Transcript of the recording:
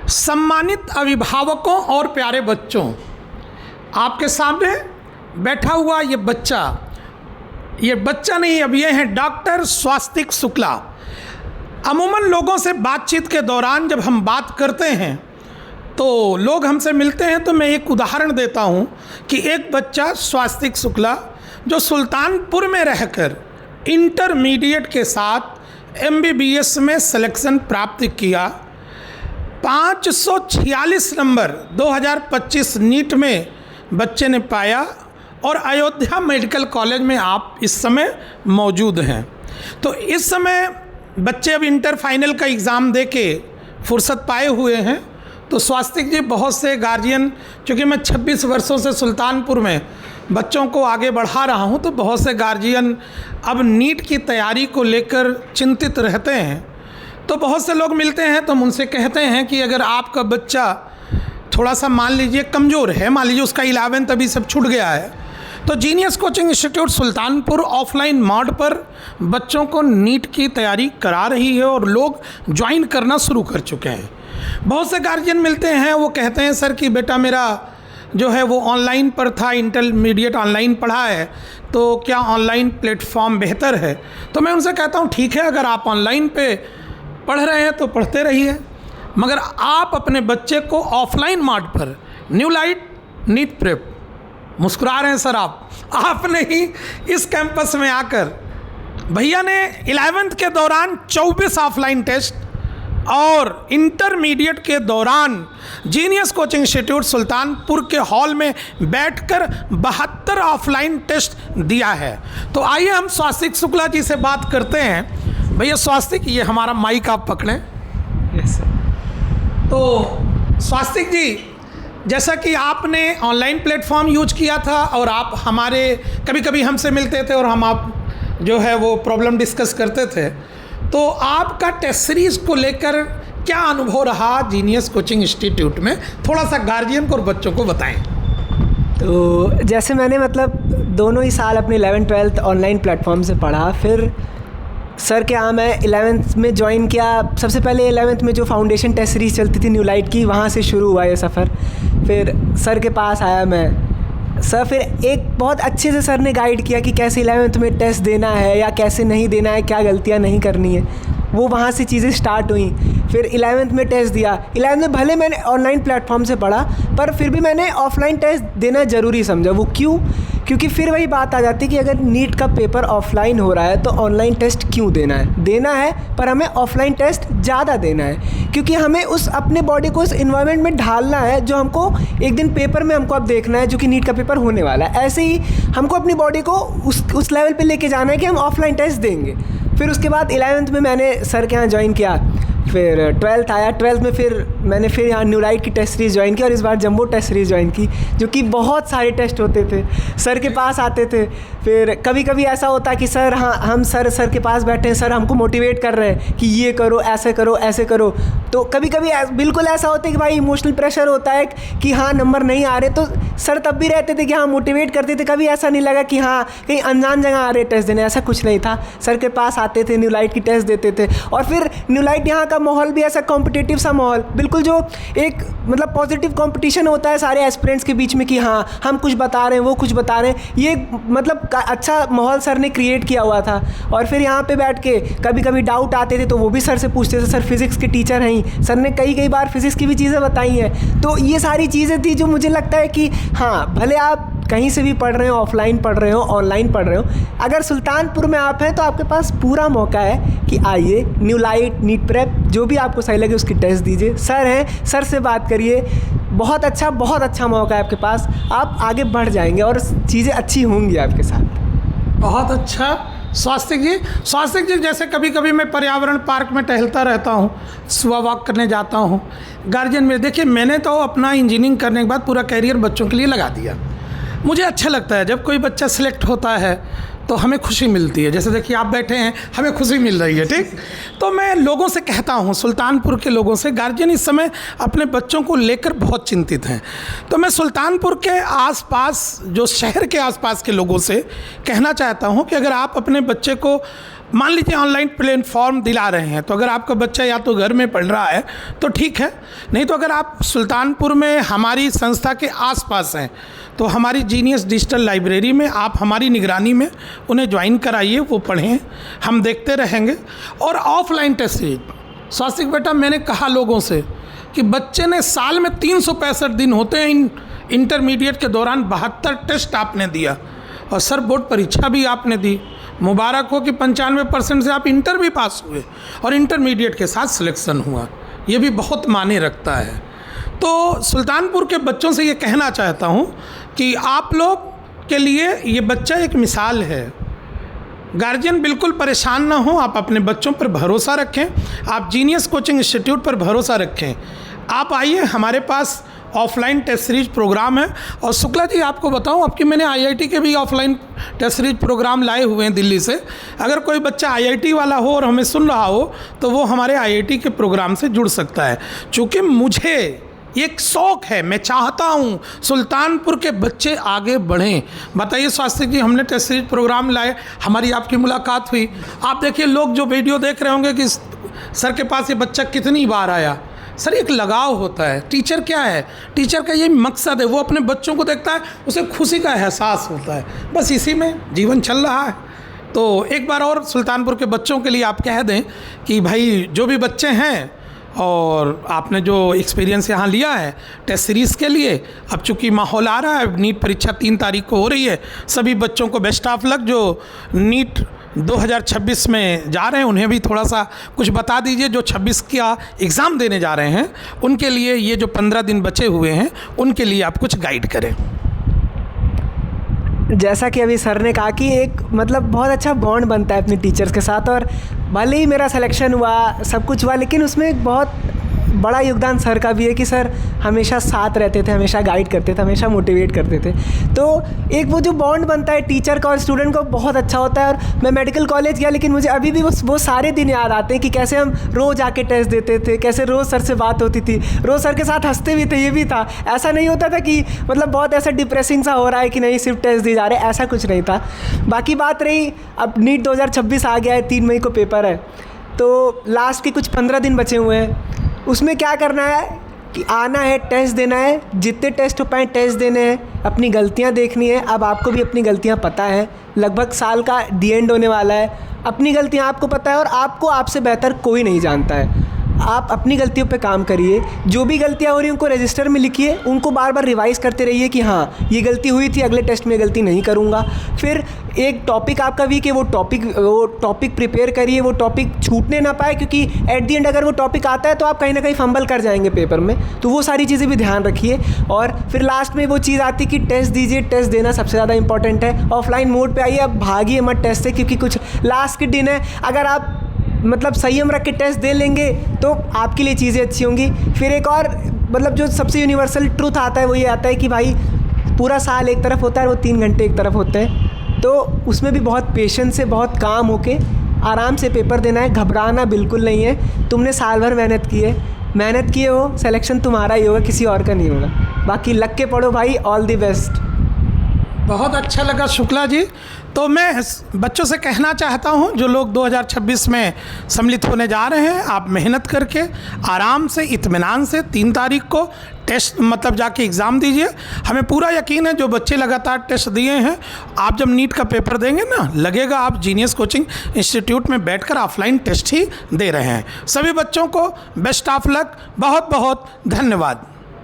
सम्मानित अभिभावकों और प्यारे बच्चों, आपके सामने बैठा हुआ ये बच्चा नहीं, अब ये है डॉक्टर स्वास्तिक शुक्ला। अमूमन लोगों से बातचीत के दौरान जब हम बात करते हैं तो लोग हमसे मिलते हैं तो मैं एक उदाहरण देता हूँ कि एक बच्चा स्वास्तिक शुक्ला जो सुल्तानपुर में रहकर इंटरमीडिएट के साथ MBBS में सिलेक्शन प्राप्त किया, 546 नंबर 2025 नीट में बच्चे ने पाया और अयोध्या मेडिकल कॉलेज में आप इस समय मौजूद हैं। तो इस समय बच्चे अब इंटर फाइनल का एग्ज़ाम दे के फुर्सत पाए हुए हैं। तो स्वास्तिक जी, बहुत से गार्जियन, चूँकि मैं 26 वर्षों से सुल्तानपुर में बच्चों को आगे बढ़ा रहा हूँ, तो बहुत से गार्जियन अब नीट की तैयारी को लेकर चिंतित रहते हैं। तो बहुत से लोग मिलते हैं तो हम उनसे कहते हैं कि अगर आपका बच्चा थोड़ा सा मान लीजिए कमज़ोर है, मान लीजिए उसका 11th अभी सब छूट गया है, तो genius coaching institute Sultanpur offline mode पर बच्चों को नीट की तैयारी करा रही है और लोग ज्वाइन करना शुरू कर चुके हैं। बहुत से गार्जियन मिलते हैं, वो कहते हैं सर कि बेटा मेरा जो है वो ऑनलाइन पर था, इंटरमीडिएट ऑनलाइन पढ़ा है, तो क्या ऑनलाइन प्लेटफॉर्म बेहतर है? तो मैं उनसे कहता हूँ ठीक है, अगर आप ऑनलाइन पे पढ़ रहे हैं तो पढ़ते रहिए, मगर आप अपने बच्चे को ऑफलाइन मोड पर न्यू लाइट नीट प्रेप, मुस्कुरा रहे हैं सर आपने ही इस कैंपस में आकर, भैया ने 11th के दौरान 24 ऑफलाइन टेस्ट और इंटरमीडिएट के दौरान जीनियस कोचिंग इंस्टीट्यूट सुल्तानपुर के हॉल में बैठकर 72 ऑफलाइन टेस्ट दिया है। तो आइए हम स्वास्तिक शुक्ला जी से बात करते हैं। भैया स्वास्तिक, ये हमारा माइक आप पकड़ें। Yes sir. तो स्वास्तिक जी, जैसा कि आपने ऑनलाइन प्लेटफॉर्म यूज किया था और आप हमारे कभी कभी हमसे मिलते थे और हम आप जो है वो प्रॉब्लम डिस्कस करते थे, तो आपका टेस्ट सीरीज़ को लेकर क्या अनुभव रहा जीनियस कोचिंग इंस्टीट्यूट में? थोड़ा सा गार्जियन को और बच्चों को बताएं। तो जैसे मैंने दोनों ही साल अपने 11th-12th ऑनलाइन प्लेटफॉर्म से पढ़ा, फिर सर के यहाँ मैं 11th में ज्वाइन किया। सबसे पहले 11th में जो फाउंडेशन टेस्ट सीरीज़ चलती थी न्यू लाइट की, वहाँ से शुरू हुआ ये सफ़र। फिर सर के पास आया मैं, सर फिर एक बहुत अच्छे से सर ने गाइड किया कि कैसे 11th में टेस्ट देना है या कैसे नहीं देना है, क्या गलतियाँ नहीं करनी है, वो वहाँ से चीज़ें स्टार्ट हुई। फिर 11th में टेस्ट दिया। 11th में भले मैंने ऑनलाइन प्लेटफॉर्म से पढ़ा, पर फिर भी मैंने ऑफ़लाइन टेस्ट देना ज़रूरी समझा। वो क्यों? क्योंकि फिर वही बात आ जाती है कि अगर नीट का पेपर ऑफलाइन हो रहा है तो ऑनलाइन टेस्ट क्यों देना है, पर हमें ऑफलाइन टेस्ट ज़्यादा देना है, क्योंकि हमें उस अपने बॉडी को उस इन्वायरमेंट में ढालना है जो हमको एक दिन पेपर में हमको अब देखना है, जो कि नीट का पेपर होने वाला है। ऐसे ही हमको अपनी बॉडी को उस लेवल पे लेके जाना है कि हम ऑफलाइन टेस्ट देंगे। फिर उसके बाद 11th में मैंने सर के यहाँ ज्वाइन किया। फिर 12th आया। 12th में फिर मैंने यहाँ न्यू लाइट की टेस्ट सीरीज़ ज्वाइन की और इस बार जंबो टेस्ट सीरीज़ ज्वाइन की, जो कि बहुत सारे टेस्ट होते थे, सर के पास आते थे। फिर कभी कभी ऐसा होता कि सर, हाँ हम सर के पास बैठे हैं, सर हमको मोटिवेट कर रहे हैं कि ये करो, ऐसे करो, ऐसे करो। तो कभी कभी बिल्कुल ऐसा होता है कि भाई इमोशनल प्रेशर होता है कि हाँ नंबर नहीं आ रहे, तो सर तब भी रहते थे कि हाँ मोटिवेट करते थे। कभी ऐसा नहीं लगा कि हाँ कहीं अनजान जगह आ रहे टेस्ट देने, ऐसा कुछ नहीं था। सर के पास आते थे, न्यू लाइट की टेस्ट देते थे। और फिर न्यू लाइट यहाँ का माहौल भी ऐसा कॉम्पिटिटिव सा माहौल, बिल्कुल जो एक पॉजिटिव कंपटीशन होता है सारे एस्पिरेंट्स के बीच में कि हाँ हम कुछ बता रहे हैं, वो कुछ बता रहे हैं, ये अच्छा माहौल सर ने क्रिएट किया हुआ था। और फिर यहाँ पे बैठ के कभी कभी डाउट आते थे तो वो भी सर से पूछते थे। सर फिज़िक्स के टीचर हैं, सर ने कई बार फिज़िक्स की भी चीज़ें बताई हैं। तो ये सारी चीज़ें थी जो मुझे लगता है कि हाँ, भले आप कहीं से भी पढ़ रहे हो, ऑफलाइन पढ़ रहे हो, ऑनलाइन पढ़ रहे हो, अगर सुल्तानपुर में आप हैं तो आपके पास पूरा मौका है कि आइए न्यू लाइट, नीट प्रेप, जो भी आपको सही लगे उसकी टेस्ट दीजिए। सर हैं, सर से बात करिए। बहुत अच्छा मौका है आपके पास, आप आगे बढ़ जाएंगे और चीज़ें अच्छी होंगी आपके साथ। बहुत अच्छा स्वास्तिक जी, जैसे कभी कभी मैं पर्यावरण पार्क में टहलता रहता हूँ, सुबह वॉक करने जाता हूँ, गार्जियन में देखिए, मैंने तो अपना इंजीनियरिंग करने के बाद पूरा कैरियर बच्चों के लिए लगा दिया। मुझे अच्छा लगता है जब कोई बच्चा सिलेक्ट होता है तो हमें खुशी मिलती है। जैसे देखिए आप बैठे हैं, हमें खुशी मिल रही है, ठीक। तो मैं लोगों से कहता हूँ, सुल्तानपुर के लोगों से, गार्जियन इस समय अपने बच्चों को लेकर बहुत चिंतित हैं, तो मैं सुल्तानपुर के आसपास, जो शहर के आसपास के लोगों से कहना चाहता हूँ कि अगर आप अपने बच्चे को मान लीजिए ऑनलाइन प्लेटफॉर्म दिला रहे हैं, तो अगर आपका बच्चा या तो घर में पढ़ रहा है तो ठीक है, नहीं तो अगर आप सुल्तानपुर में हमारी संस्था के आसपास हैं तो हमारी जीनियस डिजिटल लाइब्रेरी में आप हमारी निगरानी में उन्हें ज्वाइन कराइए, वो पढ़ें, हम देखते रहेंगे। और ऑफलाइन टेस्ट सीरीज स्वास्तिक बेटा, मैंने कहा लोगों से कि बच्चे ने साल में 365 दिन होते हैं, इंटरमीडिएट के दौरान 72 टेस्ट आपने दिया और सर बोर्ड परीक्षा भी आपने दी। मुबारक हो कि 95% से आप इंटर भी पास हुए और इंटरमीडिएट के साथ सिलेक्शन हुआ, ये भी बहुत मायने रखता है। तो सुल्तानपुर के बच्चों से ये कहना चाहता हूँ कि आप लोग के लिए ये बच्चा एक मिसाल है। गार्जियन बिल्कुल परेशान ना हो, आप अपने बच्चों पर भरोसा रखें, आप जीनियस कोचिंग इंस्टीट्यूट पर भरोसा रखें। आप आइए, हमारे पास ऑफलाइन टेस्ट सीरीज प्रोग्राम है। और शुक्ला जी आपको बताऊं, आपकी मैंने आईआईटी के भी ऑफलाइन टेस्ट सीरीज प्रोग्राम लाए हुए हैं दिल्ली से। अगर कोई बच्चा आईआईटी वाला हो और हमें सुन रहा हो तो वो हमारे आईआईटी के प्रोग्राम से जुड़ सकता है। चूँकि मुझे एक शौक़ है, मैं चाहता हूँ सुल्तानपुर के बच्चे आगे बढ़ें। बताइए स्वास्तिक जी, हमने टेस्ट सीरीज प्रोग्राम लाए, हमारी आपकी मुलाकात हुई, आप देखिए लोग जो वीडियो देख रहे होंगे कि सर के पास ये बच्चा कितनी बार आया। सर एक लगाव होता है। टीचर क्या है, टीचर का ये मकसद है, वो अपने बच्चों को देखता है, उसे खुशी का एहसास होता है, बस इसी में जीवन चल रहा है। तो एक बार और सुल्तानपुर के बच्चों के लिए आप कह दें कि भाई जो भी बच्चे हैं और आपने जो एक्सपीरियंस यहाँ लिया है टेस्ट सीरीज़ के लिए, अब चूँकि माहौल आ रहा है, नीट परीक्षा 3 तारीख को हो रही है, सभी बच्चों को बेस्ट ऑफ लक। जो नीट 2026 में जा रहे हैं उन्हें भी थोड़ा सा कुछ बता दीजिए, जो 26 का एग्ज़ाम देने जा रहे हैं उनके लिए ये जो 15 दिन बचे हुए हैं उनके लिए आप कुछ गाइड करें। जैसा कि अभी सर ने कहा कि एक मतलब बहुत अच्छा बॉन्ड बनता है अपने टीचर्स के साथ, और भले ही मेरा सिलेक्शन हुआ, सब कुछ हुआ, लेकिन उसमें एक बहुत बड़ा योगदान सर का भी है कि सर हमेशा साथ रहते थे, हमेशा गाइड करते थे, हमेशा मोटिवेट करते थे। तो एक वो जो बॉन्ड बनता है टीचर का और स्टूडेंट का, बहुत अच्छा होता है। और मैं मेडिकल कॉलेज गया, लेकिन मुझे अभी भी वो सारे दिन याद आते हैं कि कैसे हम रोज़ आके टेस्ट देते थे, कैसे रोज़ सर से बात होती थी, रोज़ सर के साथ हंसते भी थे। ये भी था, ऐसा नहीं होता था कि मतलब बहुत ऐसा डिप्रेसिंग सा हो रहा है कि नहीं सिर्फ टेस्ट दिए जा रहे, ऐसा कुछ नहीं था। बाकी बात रही, अब नीट 2026 आ गया है, 3 मई को पेपर है, तो लास्ट के कुछ 15 दिन बचे हुए हैं। उसमें क्या करना है कि आना है, टेस्ट देना है, जितने टेस्ट हो पाए टेस्ट देने हैं, अपनी गलतियां देखनी है। अब आपको भी अपनी गलतियां पता है, लगभग साल का दी एंड होने वाला है, अपनी गलतियां आपको पता है और आपको आपसे बेहतर कोई नहीं जानता है। आप अपनी गलतियों पे काम करिए, जो भी गलतियाँ हो रही हैं उनको रजिस्टर में लिखिए, उनको बार बार रिवाइज़ करते रहिए कि हाँ ये गलती हुई थी, अगले टेस्ट में ये गलती नहीं करूँगा। फिर एक टॉपिक आपका भी कि वो टॉपिक प्रिपेयर करिए, वो टॉपिक छूटने ना पाए, क्योंकि एट दी एंड अगर वो टॉपिक आता है तो आप कहीं ना कहीं फंबल कर जाएंगे पेपर में, तो वो सारी चीज़ें भी ध्यान रखिए। और फिर लास्ट में वो चीज़ आती कि टेस्ट दीजिए, टेस्ट देना सबसे ज़्यादा इंपॉर्टेंट है। ऑफलाइन मोड पे आइए, अब भागिए मत टेस्ट से, क्योंकि कुछ लास्ट के दिन है, अगर आप मतलब संयम रख के टेस्ट दे लेंगे तो आपके लिए चीज़ें अच्छी होंगी। फिर एक और मतलब जो सबसे यूनिवर्सल ट्रूथ आता है वो ये आता है कि भाई पूरा साल एक तरफ होता है और वो 3 घंटे एक तरफ होते हैं, तो उसमें भी बहुत पेशेंस से, बहुत काम होके आराम से पेपर देना है। घबराना बिल्कुल नहीं है, तुमने साल भर मेहनत किए हो, सिलेक्शन तुम्हारा ही होगा, किसी और का नहीं होगा। बाकी लग के पढ़ो भाई, ऑल द बेस्ट। बहुत अच्छा लगा शुक्ला जी। तो मैं बच्चों से कहना चाहता हूं, जो लोग 2026 में सम्मिलित होने जा रहे हैं, आप मेहनत करके आराम से, इत्मीनान से 3 तारीख को टेस्ट मतलब जाके एग्ज़ाम दीजिए। हमें पूरा यकीन है जो बच्चे लगातार टेस्ट दिए हैं, आप जब नीट का पेपर देंगे ना, लगेगा आप जीनियस कोचिंग इंस्टीट्यूट में बैठकर ऑफलाइन टेस्ट ही दे रहे हैं। सभी बच्चों को बेस्ट ऑफ लक, बहुत बहुत धन्यवाद।